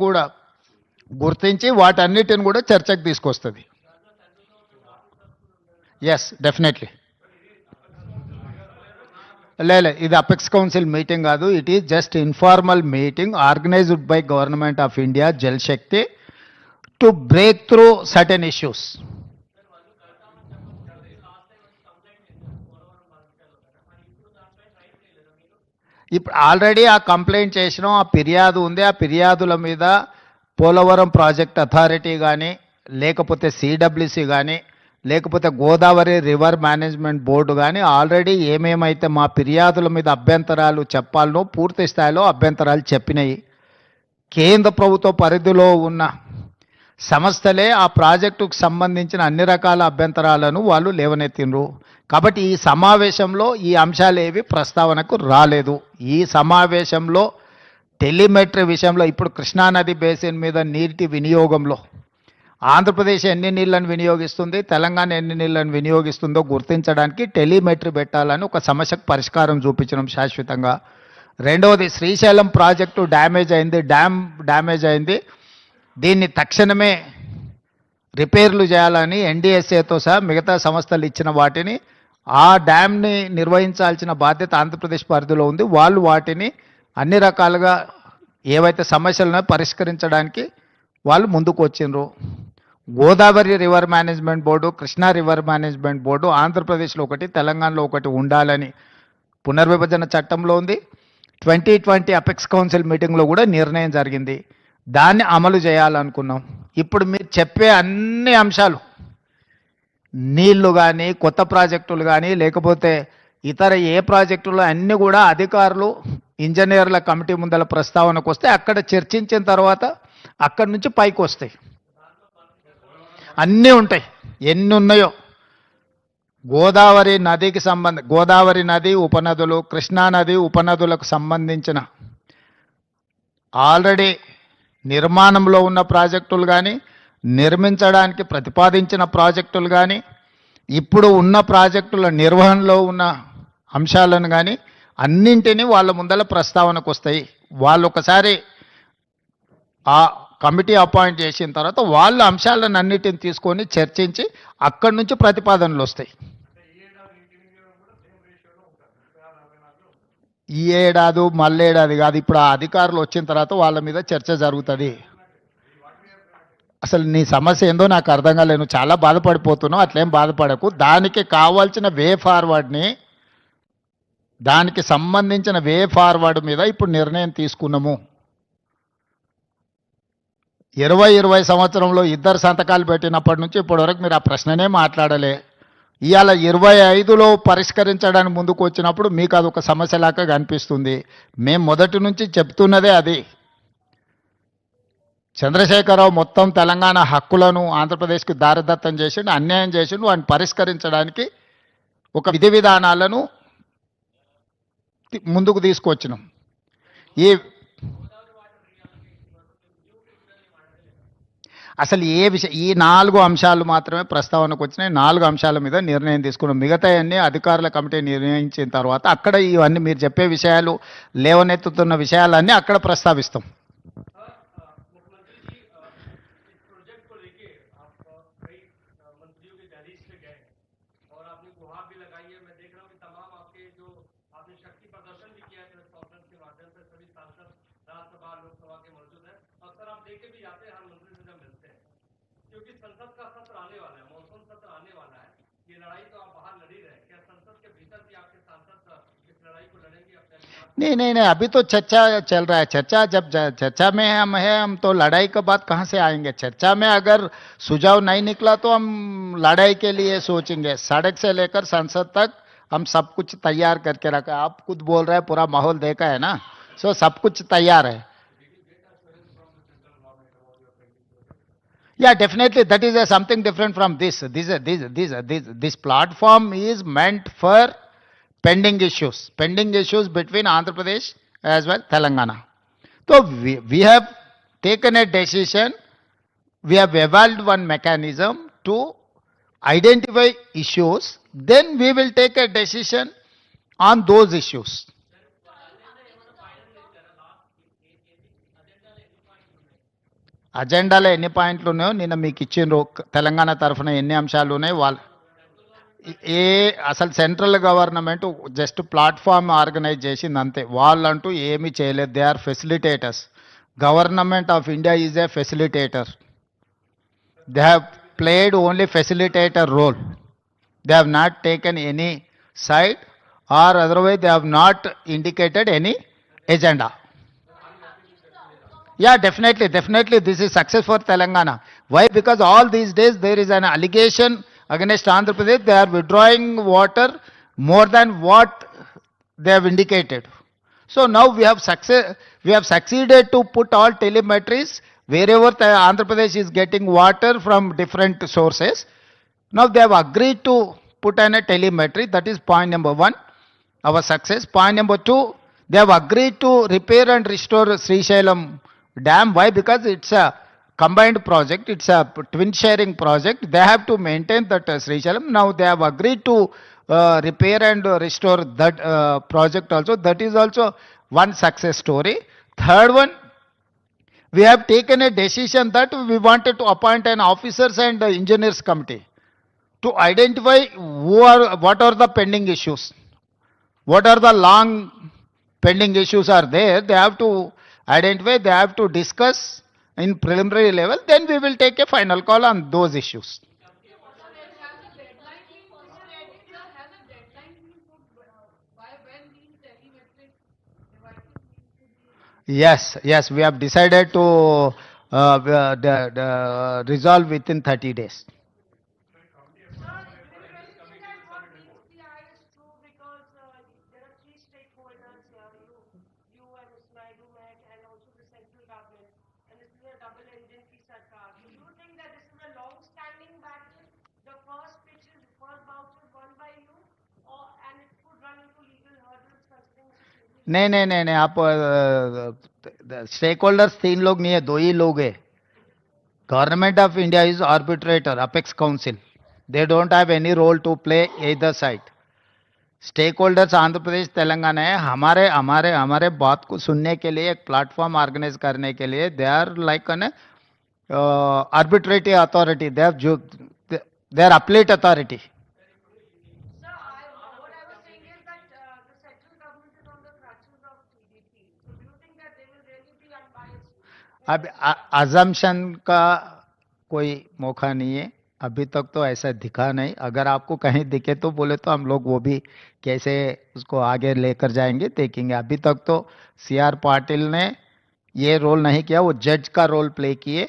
కూడా గుర్తించి వాటన్నిటిని కూడా చర్చకు తీసుకొస్తుంది. Yes, definitely. లేదు, ఇది అపెక్స్ కౌన్సిల్ మీటింగ్ కాదు. It is just informal meeting organised by government of India, Jal Shakti, to break through certain issues. ఇప్పుడు ఆల్రెడీ ఆ కంప్లైంట్ చేసినాం, ఆ ఫిర్యాదు ఉంది. ఆ ఫిర్యాదుల మీద పోలవరం ప్రాజెక్ట్ అథారిటీ కానీ, లేకపోతే సిడబ్ల్యూసి కానీ, లేకపోతే గోదావరి రివర్ మేనేజ్మెంట్ బోర్డు కానీ ఆల్రెడీ ఏమేమైతే మా ఫిర్యాదుల మీద అభ్యంతరాలు చెప్పాలనో పూర్తి స్థాయిలో అభ్యంతరాలు చెప్పినాయి. కేంద్ర ప్రభుత్వ పరిధిలో ఉన్న సంస్థలే ఆ ప్రాజెక్టుకు సంబంధించిన అన్ని రకాల అభ్యంతరాలను వాళ్ళు లేవనెత్తిండ్రు. కాబట్టి ఈ సమావేశంలో ఈ అంశాలు ఏవి ప్రస్తావనకు రాలేదు. ఈ సమావేశంలో టెలిమెట్రీ విషయంలో ఇప్పుడు కృష్ణానది బేసిన్ మీద నీటి వినియోగంలో ఆంధ్రప్రదేశ్ ఎన్ని నీళ్లను వినియోగిస్తుంది, తెలంగాణ ఎన్ని నీళ్లను వినియోగిస్తుందో గుర్తించడానికి టెలిమెట్రీ పెట్టాలని ఒక సమస్యకు పరిష్కారం చూపించడం శాశ్వతంగా. రెండవది, శ్రీశైలం ప్రాజెక్టు డ్యామేజ్ అయింది, డ్యామేజ్ అయింది. దీన్ని తక్షణమే రిపేర్లు చేయాలని ఎన్డీఎస్ఏతో సహా మిగతా సంస్థలు ఇచ్చిన వాటిని, ఆ డ్యామ్ని నిర్వహించాల్సిన బాధ్యత ఆంధ్రప్రదేశ్ పరిధిలో ఉంది. వాళ్ళు వాటిని అన్ని రకాలుగా ఏవైతే సమస్యలను పరిష్కరించడానికి వాళ్ళు ముందుకు వచ్చిండ్రు. Godavari river management board, Krishna river management board ఆంధ్రప్రదేశ్లో ఒకటి, తెలంగాణలో ఒకటి ఉండాలని పునర్విభజన చట్టంలో ఉంది. 2020 అపెక్స్ కౌన్సిల్ మీటింగ్లో కూడా నిర్ణయం జరిగింది. దాన్ని అమలు చేయాలనుకున్నాం. ఇప్పుడు మీరు చెప్పే అన్ని అంశాలు, నీళ్లు కానీ, కొత్త ప్రాజెక్టులు కానీ, లేకపోతే ఇతర ఏ ప్రాజెక్టులు అన్నీ కూడా అధికారులు ఇంజనీర్ల కమిటీ ముందల ప్రస్తావనకు వస్తే అక్కడ చర్చించిన తర్వాత అక్కడి నుంచి పైకి వస్తాయి. అన్నీ ఉంటాయి, ఎన్ని ఉన్నాయో. గోదావరి నదికి గోదావరి నది ఉపనదులు, కృష్ణానది ఉపనదులకు సంబంధించిన ఆల్రెడీ నిర్మాణంలో ఉన్న ప్రాజెక్టులు కానీ, నిర్మించడానికి ప్రతిపాదించిన ప్రాజెక్టులు కానీ, ఇప్పుడు ఉన్న ప్రాజెక్టుల నిర్వహణలో ఉన్న అంశాలను కానీ అన్నింటినీ వాళ్ళ ముందల ప్రస్తావనకు వస్తాయి. వాళ్ళు ఒకసారి ఆ కమిటీ అపాయింట్ చేసిన తర్వాత వాళ్ళ అంశాలను అన్నిటిని తీసుకొని చర్చించి అక్కడి నుంచి ప్రతిపాదనలు వస్తాయి. ఈ ఏడాది మళ్ళేడాది కాదు, ఇప్పుడు ఆ అధికారులు వచ్చిన తర్వాత వాళ్ళ మీద చర్చ జరుగుతుంది. అసలు నీ సమస్య ఏందో నాకు అర్థం కాలేదు. చాలా బాధపడిపోతున్నావు, అట్లేం బాధపడకు. దానికి కావాల్సిన వే ఫార్వర్డ్ని, దానికి సంబంధించిన వే ఫార్వర్డ్ మీద ఇప్పుడు నిర్ణయం తీసుకున్నాము. 2020 సంవత్సరంలో ఇద్దరు సంతకాలు పెట్టినప్పటి నుంచి ఇప్పటివరకు మీరు ఆ ప్రశ్ననే మాట్లాడలే. ఇవాళ 25లో పరిష్కరించడానికి ముందుకు వచ్చినప్పుడు మీకు అది ఒక సమస్యలాగా కనిపిస్తుంది. మేము మొదటి నుంచి చెప్తున్నదే అది. చంద్రశేఖరరావు మొత్తం తెలంగాణ హక్కులను ఆంధ్రప్రదేశ్కి దారదత్తం చేసిండు, అన్యాయం చేసిండు. వాటిని పరిష్కరించడానికి ఒక విధి విధానాలను ముందుకు తీసుకొచ్చినాం. అసలు ఏ విషయం, ఈ 4 అంశాలు మాత్రమే ప్రస్తావనకు వచ్చినాయి. 4 అంశాల మీద నిర్ణయం తీసుకున్నాం. మిగతా అన్ని అధికారుల కమిటీ నిర్ణయించిన తర్వాత అక్కడ ఇవన్నీ మీరు చెప్పే విషయాలు, లేవనెత్తుతున్న విషయాలన్నీ అక్కడ ప్రస్తావిస్తాం. क्योंकि संसद का सत्र आने वाला है, मॉनसून सत्र आने वाला है। ये लड़ाई तो आप बाहर लड़ ही रहे, क्या संसद के भीतर भी आपके सांसद इस लड़ाई को लड़ेंगे? नहीं, अभी तो चर्चा चल रहा है. जब चर्चा में हम हैं, हम तो लड़ाई के बाद कहाँ से आएंगे. चर्चा में अगर सुझाव नहीं निकला तो हम लड़ाई के लिए सोचेंगे. सड़क से लेकर संसद तक हम सब कुछ तैयार करके रखा. आप खुद बोल रहे हैं पूरा माहौल देखा है ना, सो सब कुछ तैयार है. Yeah, definitely that is something different from this. This platform is meant for pending issues between Andhra Pradesh as well Telangana. So we have taken a decision. We have evolved one mechanism to identify issues. Then we will take a decision on those issues. అజెండాలో ఎన్ని పాయింట్లు ఉన్నాయో నిన్న మీకు ఇచ్చిండ్రు. తెలంగాణ తరఫున ఎన్ని అంశాలు ఉన్నాయి వాళ్ళు ఏ అసలు central government just platform organise చేసింది అంతే. వాళ్ళంటూ ఏమీ చేయలేదు. They are facilitators. Government of India is a facilitator. They have played only facilitator role. They have not taken any side or otherwise they have not indicated any agenda. Yeah, definitely this is success for Telangana. Why? Because all these days there is an allegation against Andhra Pradesh. They are withdrawing water more than what they have indicated. So now we have succeeded to put all telemetries wherever Andhra Pradesh is getting water from different sources. Now they have agreed to put in a telemetry. That is point number one, our success. Point number two, they have agreed to repair and restore Srisailam Dam. Why? Because it's a combined project. It's a twin sharing project. They have to maintain that Srisailam. Now they have agreed to repair and restore that project also. That is also one success story. Third one, we have taken a decision that we wanted to appoint an officers and engineers committee to identify what are the pending issues, what are the long pending issues are there. They have to identify, they have to discuss in preliminary level, then we will take a final call on those issues. Yes, we have decided to resolve within 30 days. Because there are three stakeholders here, you and Mr. Naidu met, and also the central government, and this is a double engine ki sarkar. So do you think that this is a long-standing battle? The first bout is won by you, and it could run into legal hurdles considering the situation? नहीं, आप stake holders 3 लोग नहीं है, 2 ही लोग है. Government of India is arbitrator, apex council. They don't have any role to play either side. Stakeholders Andhra Pradesh Telangana है. हमारे बात को सुनने के लिए एक प्लेटफॉर्म ऑर्गेनाइज करने के लिए they are like an arbitrative authority. They are appellate authority. Sir, what I was saying is that the central government is on the crutches of TDP. So do you think that they will really be unbiased? अब assumption का कोई मौका नहीं है. अभी तक तो ऐसा दिखा नहीं. अगर आपको कहीं दिखे तो बोले तो हम लोग वो भी कैसे उसको आगे लेकर जाएंगे देखेंगे. अभी तक तो CR पाटिल ने ये रोल नहीं किया. वो जज का रोल प्ले किए.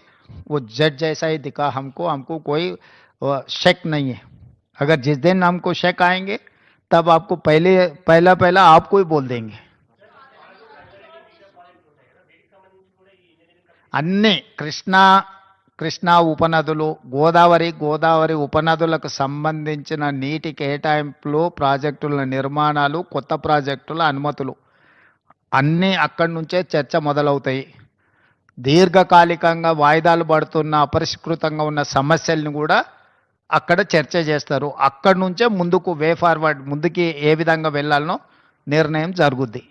वो जज जैसा ही दिखा हमको कोई शक नहीं है. अगर जिस दिन हमको शक आएंगे तब आपको पहला आपको ही बोल देंगे. అన్ని కృష్ణా ఉపనదులు, గోదావరి ఉపనదులకు సంబంధించిన నీటి కేటాయింపులు, ప్రాజెక్టుల నిర్మాణాలు, కొత్త ప్రాజెక్టుల అనుమతులు అన్నీ అక్కడి నుంచే చర్చ మొదలవుతాయి. దీర్ఘకాలికంగా వాయిదాలు పడుతున్న అపరిష్కృతంగా ఉన్న సమస్యలను కూడా అక్కడ చర్చ చేస్తారు. అక్కడి నుంచే ముందుకు వే ఫార్వర్డ్, ముందుకి ఏ విధంగా వెళ్ళాలనో నిర్ణయం జరుగుద్ది.